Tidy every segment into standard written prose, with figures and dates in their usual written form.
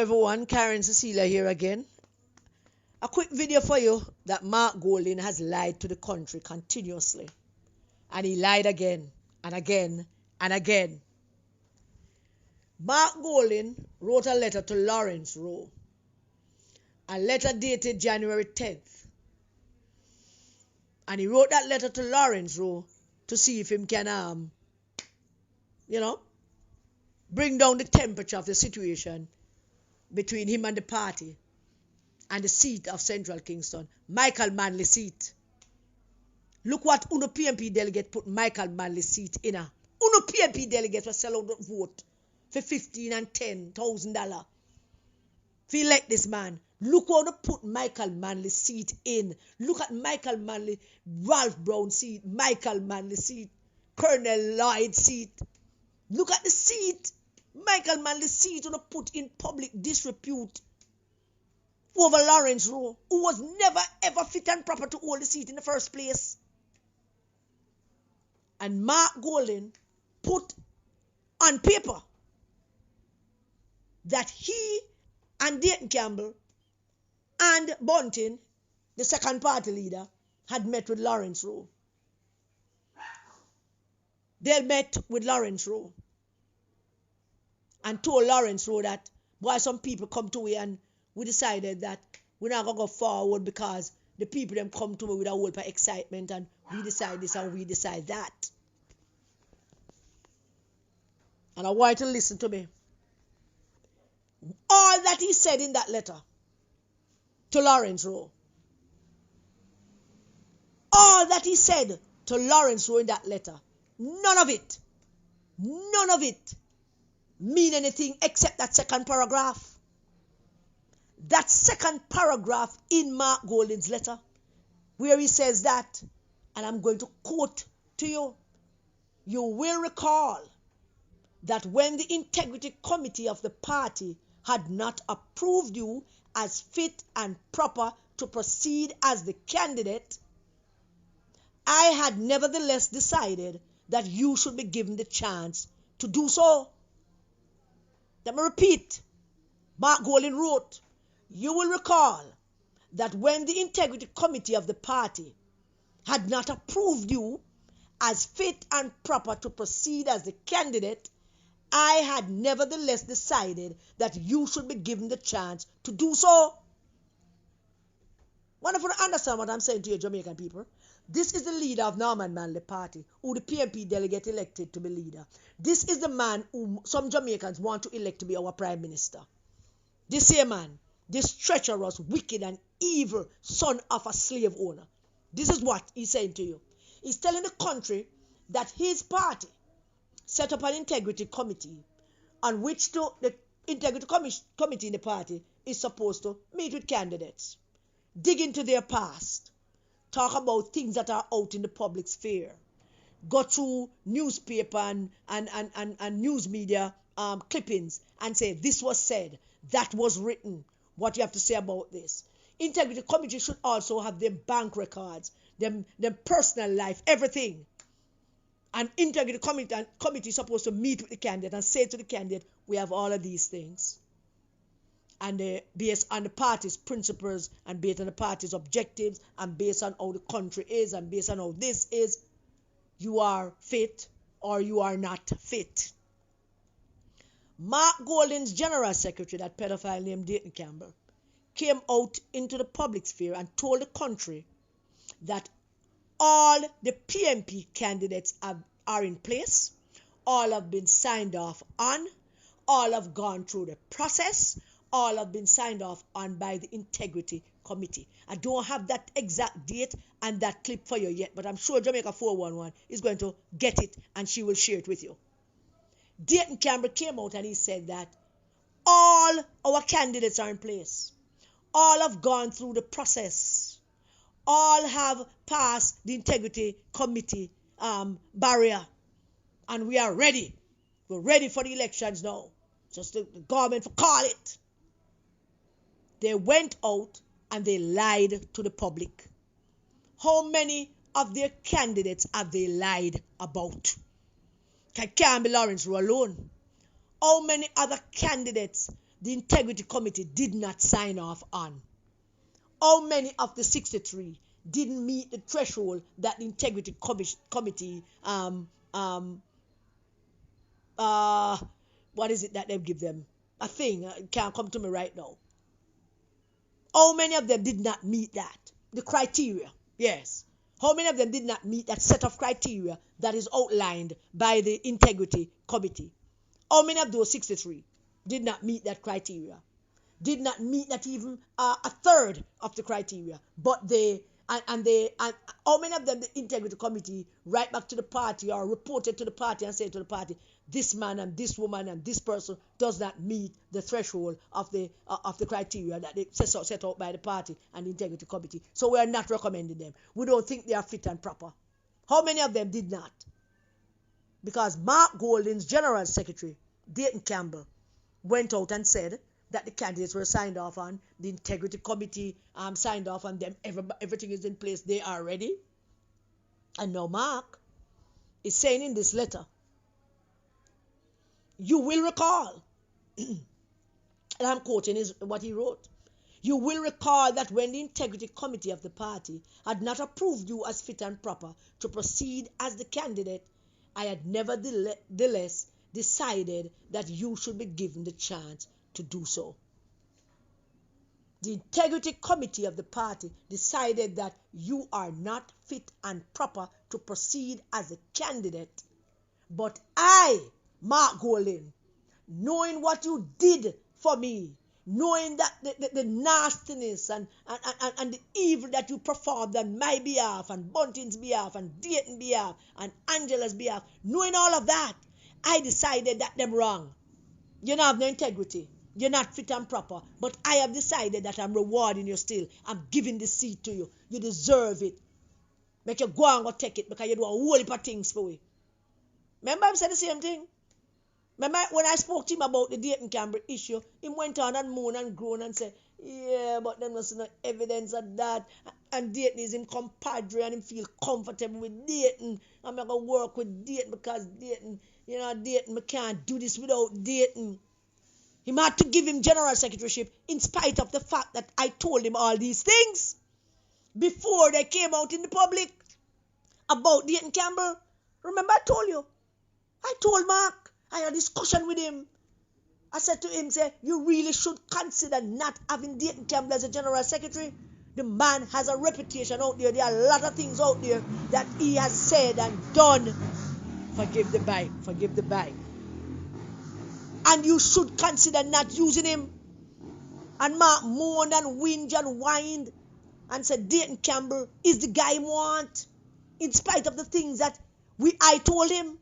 everyone, Karen Cecilia here again. A quick video for you that Mark Golding has lied to the country continuously. And he lied again and again and again. Mark Golding wrote a letter to Lawrence Rowe. A letter dated January 10th. And he wrote that letter to Lawrence Rowe to see if him can, bring down the temperature of the situation between him and the party and the seat of Central Kingston, Michael Manley's seat. Look what Uno PMP delegate put Michael Manley's seat in. Uno PMP delegate will sell out the vote for $15,000 and $10,000 to elect this man. Look how they put Michael Manley's seat in. Look at Michael Manley, Ralph Brown's seat, Michael Manley's seat, Colonel Lloyd's seat. Look at the seat. Michael Manley's seat on put in public disrepute over Lawrence Rowe, who was never ever fit and proper to hold the seat in the first place. And Mark Golding put on paper that he and Dayton Campbell and Bunting, the second party leader, had met with Lawrence Rowe. They met with Lawrence Rowe and told Lawrence Rowe that, boy, some people come to me and we decided that we're not going to go forward because the people them come to me with a whole of excitement and we decide this and we decide that. And I want you to listen to me. All that he said in that letter to Lawrence Rowe, all that he said to Lawrence Rowe in that letter, none of it mean anything except that second paragraph. That second paragraph in Mark Golding's letter, where he says that, and I'm going to quote to you, you will recall that when the integrity committee of the party had not approved you as fit and proper to proceed as the candidate, I had nevertheless decided that you should be given the chance to do so. Let me repeat. Mark Golding wrote, you will recall that when the integrity committee of the party had not approved you as fit and proper to proceed as the candidate, I had nevertheless decided that you should be given the chance to do so. Wonderful to understand what I'm saying to you, Jamaican people. This is the leader of Norman Manley Party, who the PMP delegate elected to be leader. This is the man who some Jamaicans want to elect to be our prime minister. This same man, this treacherous, wicked and evil son of a slave owner. This is what he's saying to you. He's telling the country that his party set up an integrity committee on which the integrity committee in the party is supposed to meet with candidates, dig into their past, talk about things that are out in the public sphere, go through newspaper and news media clippings and say, this was said, that was written, what you have to say about this. Integrity committee should also have their bank records, them personal life, everything. And integrity committee is supposed to meet with the candidate and say to the candidate, we have all of these things. And based on the party's principles and based on the party's objectives and based on how the country is and based on how this is, you are fit or you are not fit. Mark Golding's general secretary, that pedophile named Dayton Campbell, came out into the public sphere and told the country that all the PMP candidates are in place, all have been signed off on, all have gone through the process, all have been signed off on by the integrity committee. I don't have that exact date and that clip for you yet, but I'm sure Jamaica 411 is going to get it and she will share it with you. Dayton Campbell came out and he said that all our candidates are in place. All have gone through the process. All have passed the integrity committee barrier. And we are ready. We're ready for the elections now. Just the government for call it. They went out and they lied to the public. How many of their candidates have they lied about? It can't be Lawrence Rowe alone. How many other candidates the integrity committee did not sign off on? How many of the 63 didn't meet the threshold that the integrity committee what is it that they give them? A thing, it can't come to me right now. How many of them did not meet that? The criteria, yes. How many of them did not meet that set of criteria that is outlined by the integrity committee? How many of those 63 did not meet that criteria? Did not meet that even a third of the criteria, but and how many of them the integrity committee right back to the party or reported to the party and said to the party, this man and this woman and this person does not meet the threshold of the criteria that they set out by the party and the integrity committee, so we are not recommending them. We don't think they are fit and proper. How many of them did not? Because Mark Golding's general secretary, Dayton Campbell, went out and said that the candidates were signed off on, the integrity committee signed off on them, everything is in place, they are ready. And now Mark is saying in this letter, you will recall, and I'm quoting what he wrote, you will recall that when the integrity committee of the party had not approved you as fit and proper to proceed as the candidate, I had nevertheless decided that you should be given the chance to do so. The integrity committee of the party decided that you are not fit and proper to proceed as a candidate. But I, Mark Golding, knowing what you did for me, knowing that the nastiness and the evil that you performed on my behalf and Bunting's behalf and Dayton's behalf and Angela's behalf, knowing all of that, I decided that them wrong. You don't have no integrity. You're not fit and proper. But I have decided that I'm rewarding you still. I'm giving the seat to you. You deserve it. Make you go and go take it because you do a whole heap of things for it. Remember I said the same thing? Remember when I spoke to him about the Dayton Campbell issue, he went on and moaned and groaned and said, yeah, but there was no evidence of that. And Dayton is him compadre and him feel comfortable with Dayton. I'm going to work with Dayton because Dayton, Dayton, we can't do this without Dayton. He had to give him general secretaryship in spite of the fact that I told him all these things before they came out in the public about Dayton Campbell. Remember I told you? I told Mark. I had a discussion with him. I said to him, say, you really should consider not having Dayton Campbell as a general secretary. The man has a reputation out there. There are a lot of things out there that he has said and done. Forgive the bite. And you should consider not using him. And Mark moaned and whined and whined and said Dayton Campbell is the guy he want. In spite of the things that I told him.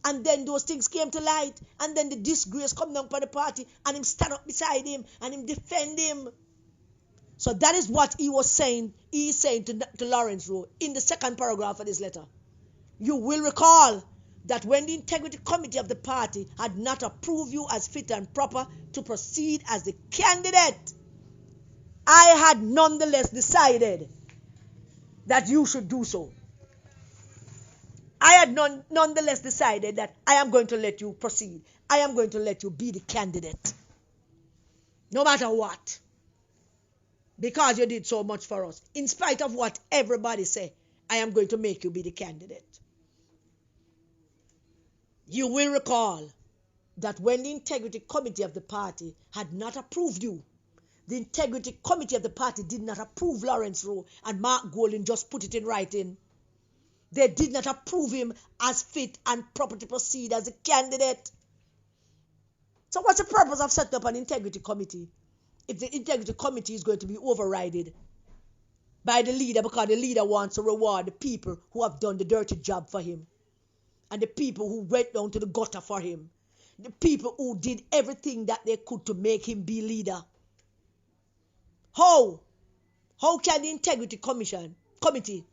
And then those things came to light. And then the disgrace come down for the party. And him stand up beside him. And him defend him. So that is what he was saying. He is saying to Lawrence Rowe in the second paragraph of this letter. You will recall that when the integrity committee of the party had not approved you as fit and proper to proceed as the candidate, I had nonetheless decided that you should do so. I had nonetheless decided that I am going to let you proceed. I am going to let you be the candidate. No matter what. Because you did so much for us. In spite of what everybody say, I am going to make you be the candidate. You will recall that when the integrity committee of the party had not approved you, the integrity committee of the party did not approve Lawrence Rowe, and Mark Golding just put it in writing. They did not approve him as fit and proper to proceed as a candidate. So what's the purpose of setting up an integrity committee if the integrity committee is going to be overridden by the leader because the leader wants to reward the people who have done the dirty job for him and the people who went down to the gutter for him, the people who did everything that they could to make him be leader? How can the integrity committee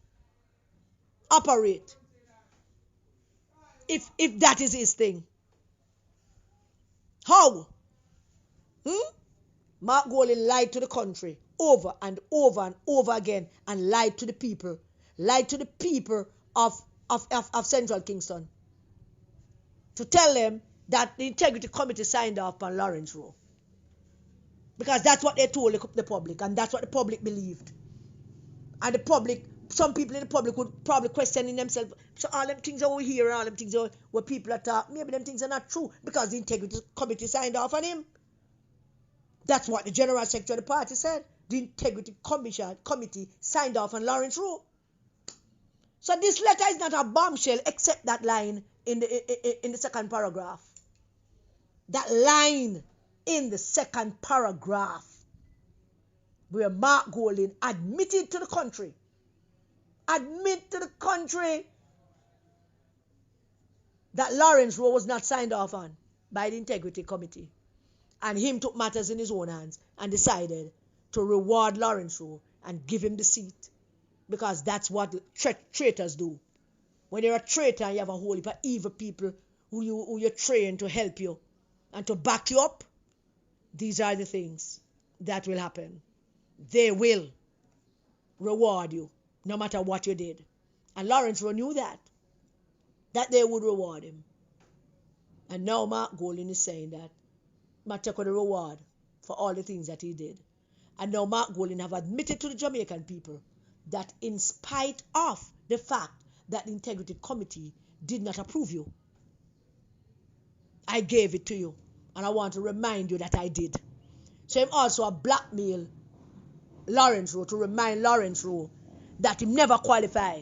operate if that is his thing? How? Mark Golding lied to the country over and over and over again and lied to the people of Central Kingston to tell them that the integrity committee signed off on Lawrence Rowe. Because that's what they told the public, and that's what the public believed. And the public, some people in the public would probably question in themselves, so all them things over here, all them things over, where people are talking, maybe them things are not true, because the integrity committee signed off on him. That's what the general secretary of the party said. The integrity committee signed off on Lawrence Rowe. So this letter is not a bombshell, except that line in the second paragraph. That line in the second paragraph, where Mark Golding admitted to the country, that Lawrence Rowe was not signed off on by the integrity committee, and him took matters in his own hands and decided to reward Lawrence Rowe and give him the seat, because that's what traitors do. When you're a traitor and you have a whole heap of evil people who you train to help you and to back you up, these are the things that will happen. They will reward you no matter what you did. And Lawrence Rowe knew that they would reward him. And now Mark Golding is saying that Matt take the reward for all the things that he did. And now Mark Golding have admitted to the Jamaican people that in spite of the fact that the integrity committee did not approve you, I gave it to you. And I want to remind you that I did. So him also a blackmail Lawrence Rowe to remind Lawrence Rowe that him never qualify.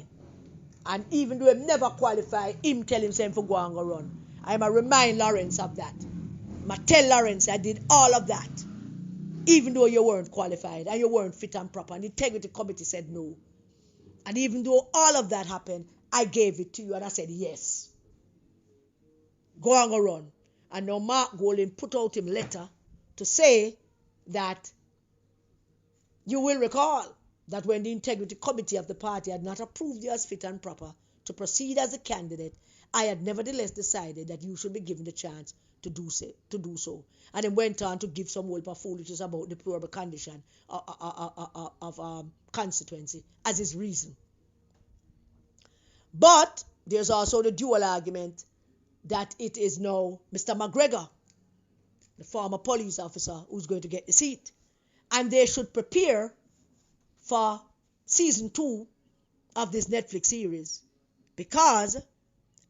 And even though him never qualify, him tell himself for go and go run. I'm a remind Lawrence of that. I tell Lawrence I did all of that, even though you weren't qualified and you weren't fit and proper. And the integrity committee said no. And even though all of that happened, I gave it to you and I said yes. Go and go run. And now Mark Golding put out him letter to say that you will recall that when the integrity committee of the party had not approved you as fit and proper to proceed as a candidate, I had nevertheless decided that you should be given the chance to do so. And then went on to give some whole foolishness about the deplorable condition of constituency as his reason. But there's also the dual argument that it is now Mr. McGregor, the former police officer, who's going to get the seat. And they should prepare for season 2 of this Netflix series, because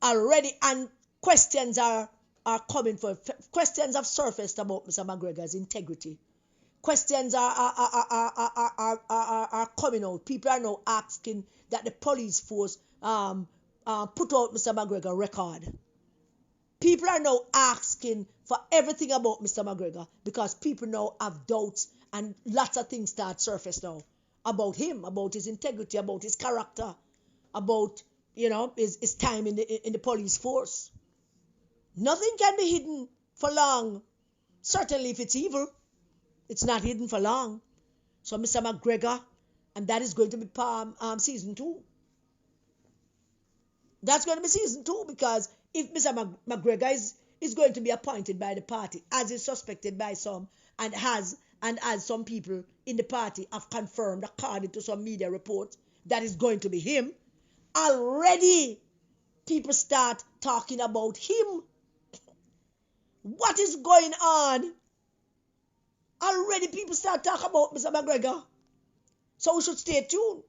already and questions are coming for questions have surfaced about Mr. McGregor's integrity. Questions are coming out. People are now asking that the police force put out Mr. McGregor's record. People are now asking for everything about Mr. McGregor, because people now have doubts and lots of things start surface now about him, about his integrity, about his character, about his time in the police force. Nothing can be hidden for long. Certainly if it's evil, it's not hidden for long. So Mr. McGregor, and that is going to be season 2. That's going to be season 2, because if Mr. McGregor is going to be appointed by the party, as is suspected by some, and as some people in the party have confirmed according to some media reports, that is going to be him, already people start talking about him. What is going on? Already people start talking about Mr. McGregor. So we should stay tuned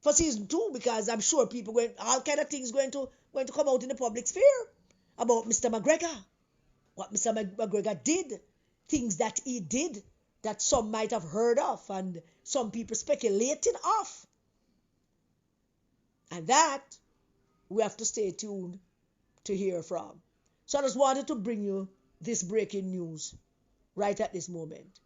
for season 2, because I'm sure people all kind of things going to come out in the public sphere about Mr. McGregor. What Mr. McGregor did, things that he did that some might have heard of and some people speculating of. And that we have to stay tuned to hear from. So I just wanted to bring you this breaking news right at this moment.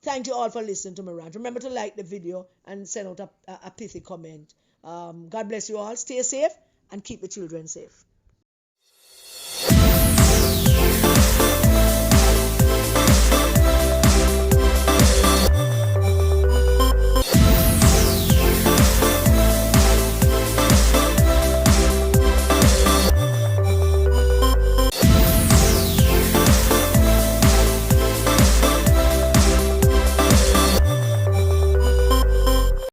Thank you all for listening to my rant. Remember to like the video and send out a pithy comment. God bless you all. Stay safe and keep the children safe.